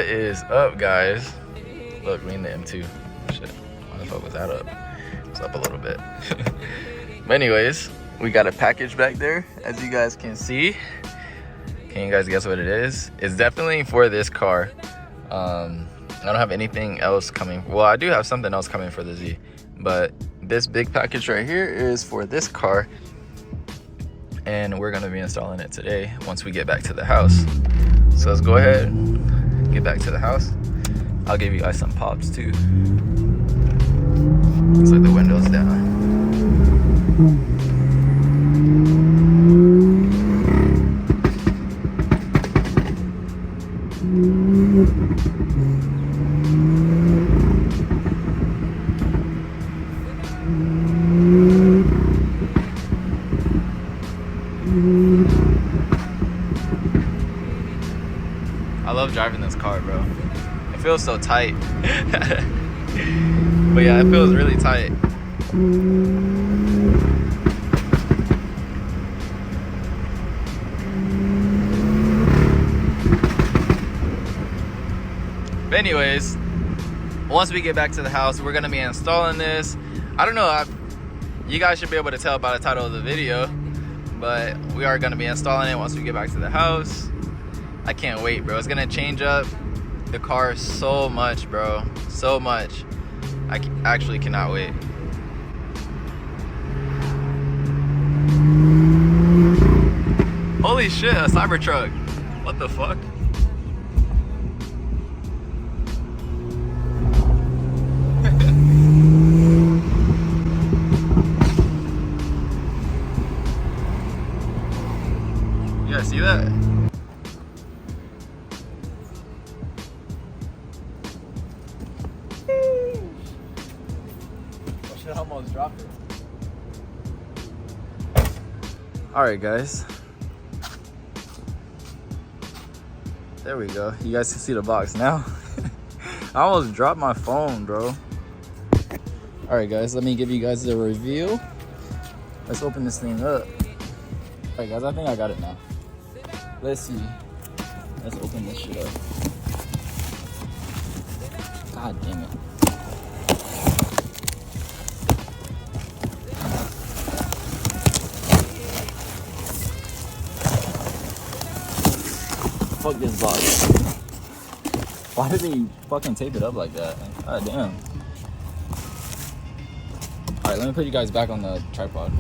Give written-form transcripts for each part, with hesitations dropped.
is up, guys? Look, we in the M2. Shit, why the fuck was that up? It's up a little bit. But anyways, we got a package back there, as you guys can see. Can you guys guess what it is? It's definitely for this car. I don't have anything else coming. Well, I do have something else coming for the Z, but this big package right here is for this car, and we're gonna be installing it today once we get back to the house. So let's go ahead, get back to the house. I'll give you guys some pops too. Looks like the window's down. I love driving this car, bro. It feels so tight. But yeah, it feels really tight. But anyways, once we get back to the house, we're gonna be installing this. I don't know, you guys should be able to tell by the title of the video, but we are gonna be installing it once we get back to the house. I can't wait, bro. It's gonna change up the car so much, bro. So much. I actually cannot wait. Holy shit, a Cybertruck. What the fuck? You guys see that? I almost dropped it. Alright guys, there we go. You guys can see the box now. I almost dropped my phone, bro. Alright guys, let me give you guys the review. Let's open this thing up. Alright guys, I think I got it now. Let's see. Let's open this shit up. God damn it. Fuck this box. Why did they fucking tape it up like that? God damn. Alright, let me put you guys back on the tripod.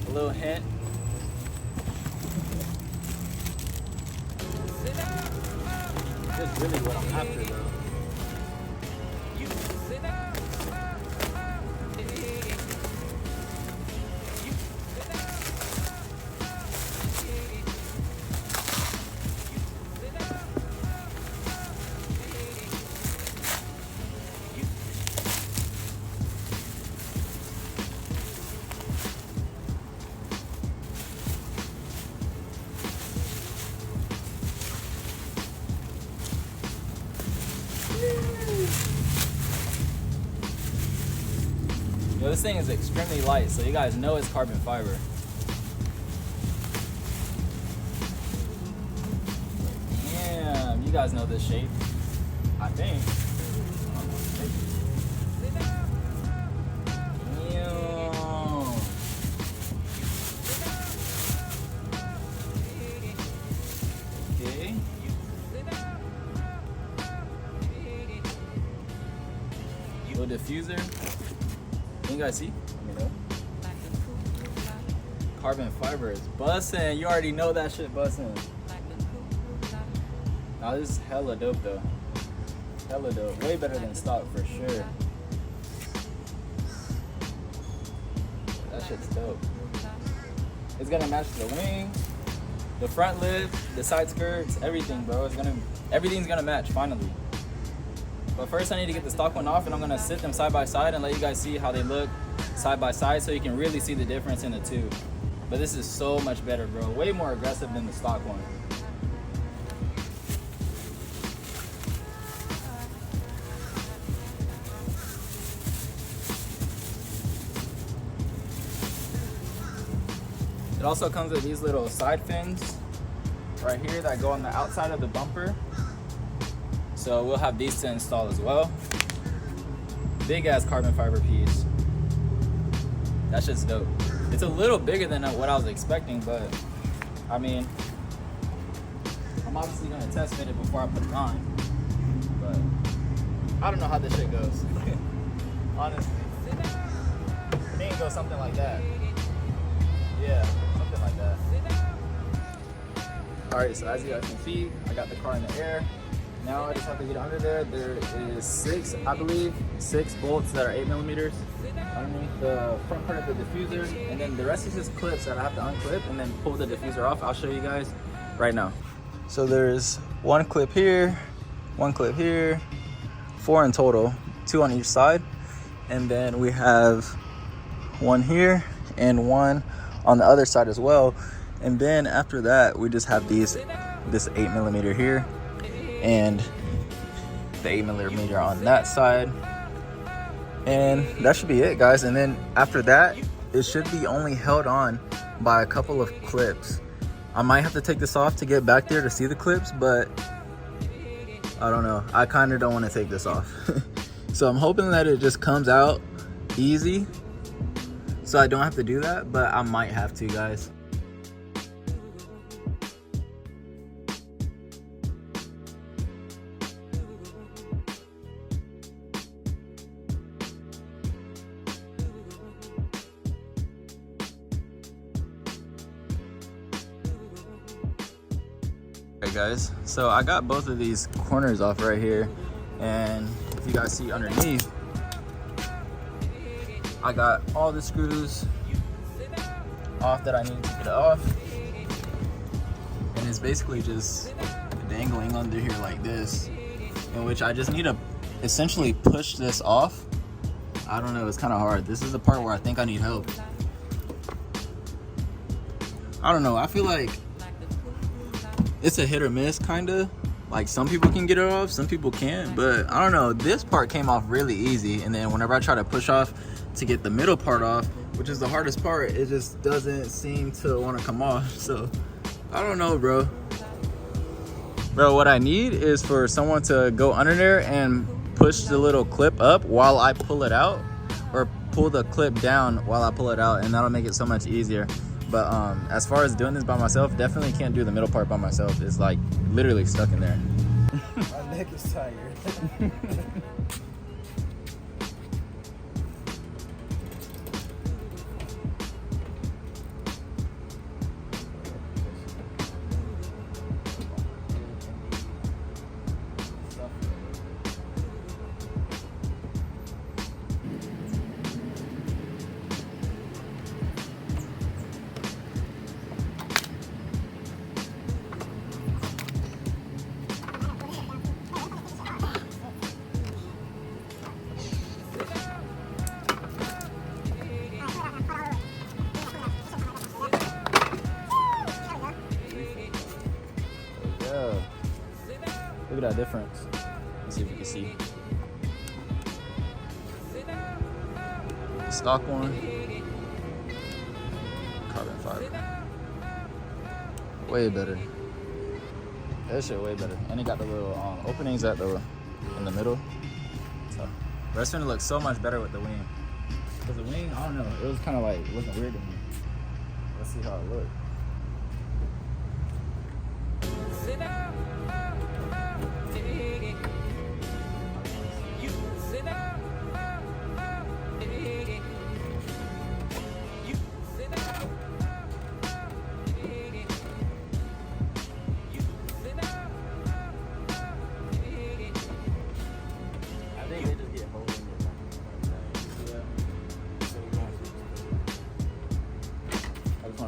A little hint. This is really what I'm after, though. Yo, this thing is extremely light, so you guys know it's carbon fiber. Damn, you guys know this shape, I think. Damn. Okay. Little diffuser. Can you guys see? Let me know. Carbon fiber is bussin'. You already know that shit bussin'. Now this is hella dope though. Hella dope. Way better than stock for sure. That shit's dope. It's gonna match the wing, the front lip, the side skirts, everything, bro. Everything's gonna match finally. But first I need to get the stock one off, and I'm gonna sit them side by side and let you guys see how they look side by side so you can really see the difference in the two. But this is so much better, bro. Way more aggressive than the stock one. It also comes with these little side fins right here that go on the outside of the bumper. So we'll have these to install as well. Big ass carbon fiber piece. That's just dope. It's a little bigger than what I was expecting, but I mean, I'm obviously gonna test fit it before I put it on. But I don't know how this shit goes. Honestly. It may go something like that. Yeah, something like that. Alright, so as you guys can see, I got the car in the air. Now I just have to get under there. There is 6 bolts that are 8 millimeters underneath the front part of the diffuser, and then the rest is just clips that I have to unclip and then pull the diffuser off. I'll show you guys right now. So there's 1 clip here, 1 clip here, 4 in total, 2 on each side, and then we have 1 here and 1 on the other side as well. And then after that, we just have this 8 millimeter here and the 8 millimeter on that side, and that should be it, guys. And then after that, it should be only held on by a couple of clips. I might have to take this off to get back there to see the clips, but I don't know. I kind of don't want to take this off. So I'm hoping that it just comes out easy so I don't have to do that, but I might have to, guys. Alright guys, so I got both of these corners off right here, and if you guys see underneath, I got all the screws off that I need to get it off, and it's basically just dangling under here like this, in which I just need to essentially push this off. I don't know, it's kind of hard. This is the part where I think I need help. I don't know, I feel like it's a hit or miss, kind of. Like, some people can get it off, some people can't, but I don't know. This part came off really easy, and then whenever I try to push off to get the middle part off, which is the hardest part, it just doesn't seem to want to come off. So I don't know, bro. What I need is for someone to go under there and push the little clip up while I pull it out, or pull the clip down while I pull it out, and that'll make it so much easier. But as far as doing this by myself, definitely can't do the middle part by myself. It's like literally stuck in there. My neck is tired. Look at that difference. Let's see if you can see. The stock one, carbon fiber. Way better. That shit way better. And it got the little openings in the middle. So that's gonna look so much better with the wing. Cause the wing, I don't know, it was kind of like looking weird to me. Let's see how it looks.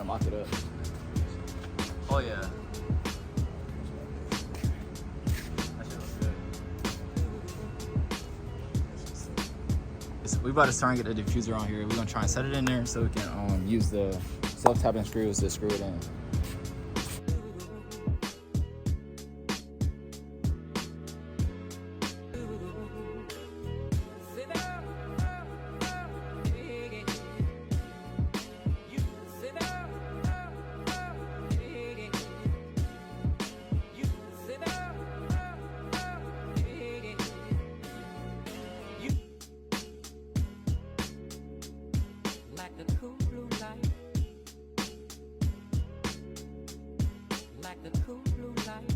Mock it up. Oh yeah. That shit looks good. We about to start and get the diffuser on here. We're gonna try and set it in there so we can use the self-tapping screws to screw it in. the cool blue light. Like the cool blue light.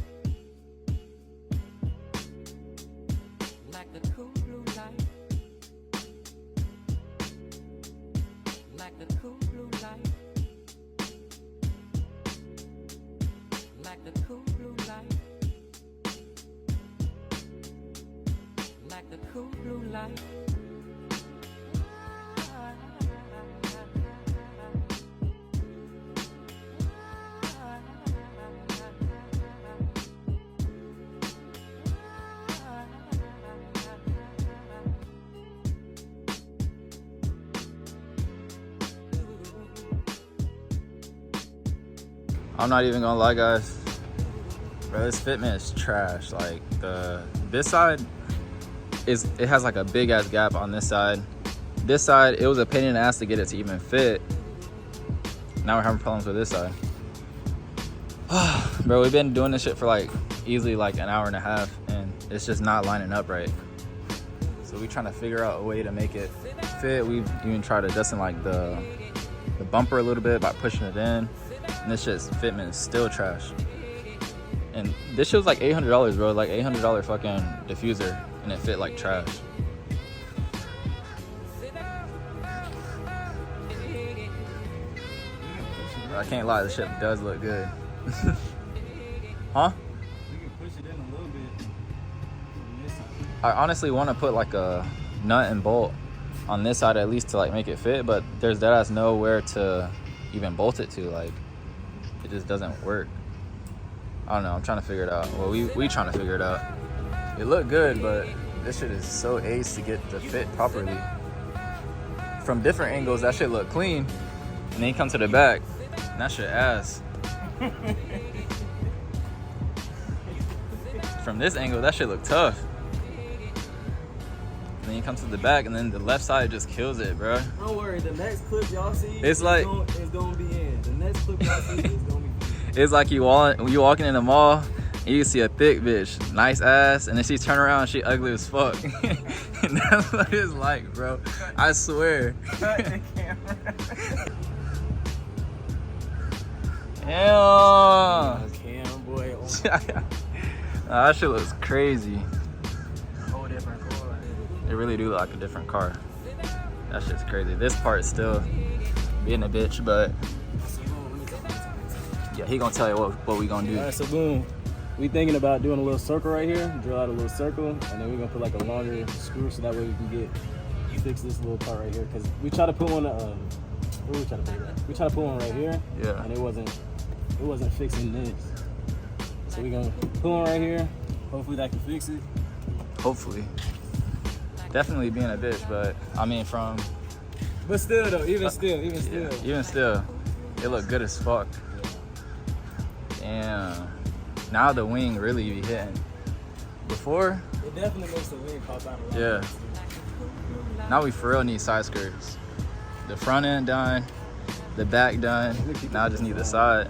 Like the cool blue light. Like the cool blue light. Like the cool blue light. Like the cool blue light. I'm not even gonna lie, guys. Bro, this fitment is trash. Like this side it has like a big ass gap on this side. This side, it was a pain in the ass to get it to even fit. Now we're having problems with this side. Bro, we've been doing this shit for like easily like an hour and a half, and it's just not lining up right. So we trying to figure out a way to make it fit. We've even tried adjusting like the bumper a little bit by pushing it in. And this shit's fitment is still trash. And this shit was like $800, bro. Like $800 fucking diffuser, and it fit like trash. I can't lie, this shit does look good. Huh? You can push it in a little bit from this side. I honestly want to put like a nut and bolt on this side at least to like make it fit, but there's deadass nowhere to even bolt it to. Like, it just doesn't work. I don't know, I'm trying to figure it out. Well, we trying to figure it out. It looked good, but this shit is so ace to get to fit properly. From different angles, that shit look clean. And then you come to the back, and that shit ass. From this angle, that shit look tough. And then you come to the back, and then the left side just kills it, bro. Don't worry, the next clip y'all see It's like it's gonna be in. The next clip y'all see is gonna be in. it's like you walking in the mall, and you see a thick bitch, nice ass, and then she turn around and she ugly as fuck. And that's what it's like, bro. I swear. Cut the camera. Yeah. Cam boy. That shit looks crazy. Whole different car. It really do look like a different car. That shit's crazy. This part's still being a bitch, but yeah, he gonna tell you what we gonna do. Alright, so boom. We thinking about doing a little circle right here. Drill out a little circle, and then we're gonna put like a longer screw so that way we can fix this little part right here. Cause we try to put one. Where we try to put that? We try to put one right here. Yeah. And it wasn't fixing this. So we're gonna put one right here. Hopefully that can fix it. Hopefully. Definitely being a bitch, but I mean But still though, even still. it looked good as fuck. Damn. Now the wing really be hitting. Before, It definitely makes the wing pop out a lot. yeah. Now we for real need side skirts. The front end done, the back done. Now I just need the side.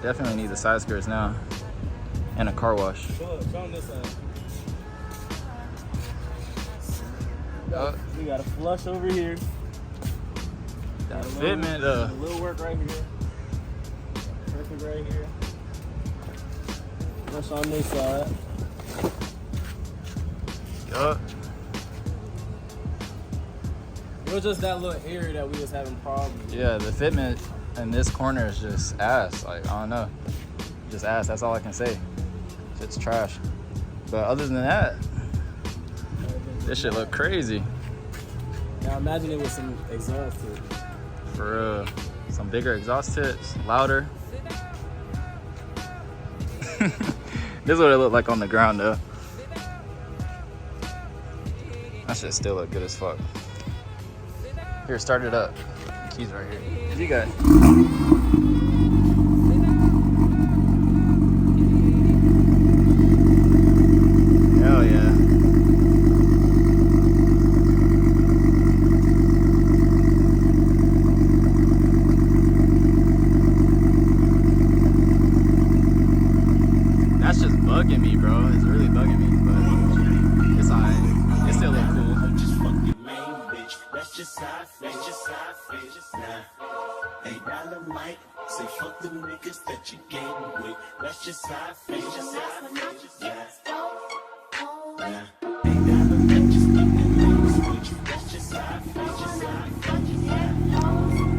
Definitely need the side skirts now. And a car wash. Show them this side. Oh, We got a flush over here. that Got a fitment little, a little work right here. Perfect right here. Flush on this side. Yup. It was just that little area that we was having problems with. Yeah, the fitment in this corner is just ass. Like, I don't know. Just ass, that's all I can say. It's trash. But other than that, this shit look crazy. Now imagine it with some exhaust to it. For real. Some bigger exhaust tips, louder. This is what it looked like on the ground though. That shit still look good as fuck. Here, start it up. The keys right here. You got it. Hell yeah. That's just bugging me, bro. It's really bugging me, but it's alright. It still look cool. just side face, just side face, just nah. Ain't dynamite, say fuck them niggas that you getting with. That's just side face, just side face, just nah. Nah. Ain't dynamite, just fuck them niggas with you. That's just side face, just side face, just nah.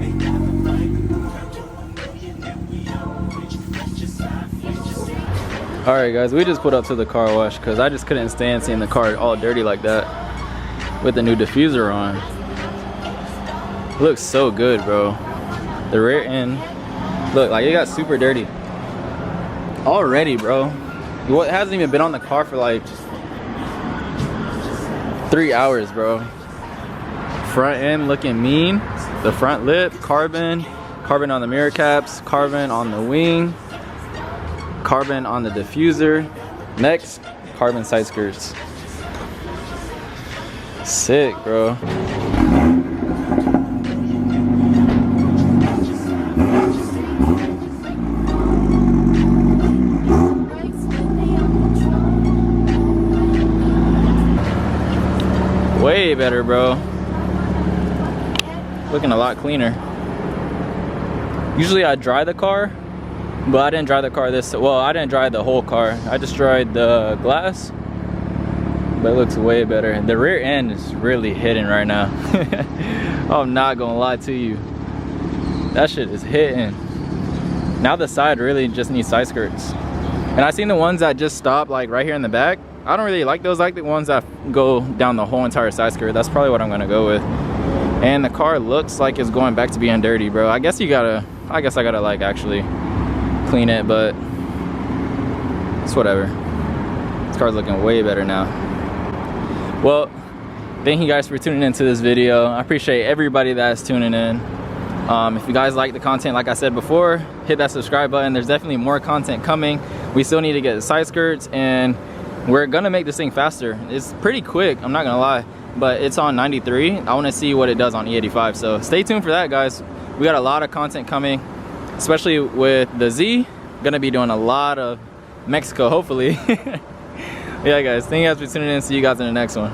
Ain't dynamite, count to 1 million and we all rich. That's just side face, just side. All right, guys, we just pulled up to the car wash because I just couldn't stand seeing the car all dirty like that with the new diffuser on. Looks so good, bro. The rear end, look, like it got super dirty already, bro. It hasn't even been on the car for like 3 hours, bro. Front end looking mean. The front lip, carbon on the mirror caps, carbon on the wing, carbon on the diffuser. Next, carbon side skirts. Sick, bro. Way better, bro. Looking a lot cleaner. Usually I dry the car, but I didn't dry the car well, I didn't dry the whole car. I just dried the glass, but it looks way better. The rear end is really hitting right now. I'm not gonna lie to you. That shit is hitting. Now the side really just needs side skirts. And I seen the ones that just stop like right here in the back. I don't really like those, like the ones that go down the whole entire side skirt. That's probably what I'm gonna go with. And the car looks like it's going back to being dirty, bro. I guess I gotta like actually clean it, but it's whatever. This car's looking way better now. Well, thank you guys for tuning into this video. I appreciate everybody that's tuning in. If you guys like the content, like I said before, hit that subscribe button. There's definitely more content coming. We still need to get the side skirts, and we're gonna make this thing faster. It's pretty quick, I'm not gonna lie, but it's on 93. I wanna see what it does on E85, so stay tuned for that, guys. We got a lot of content coming, especially with the Z. Gonna be doing a lot of Mexico, hopefully. Yeah, guys, thank you guys for tuning in. See you guys in the next one.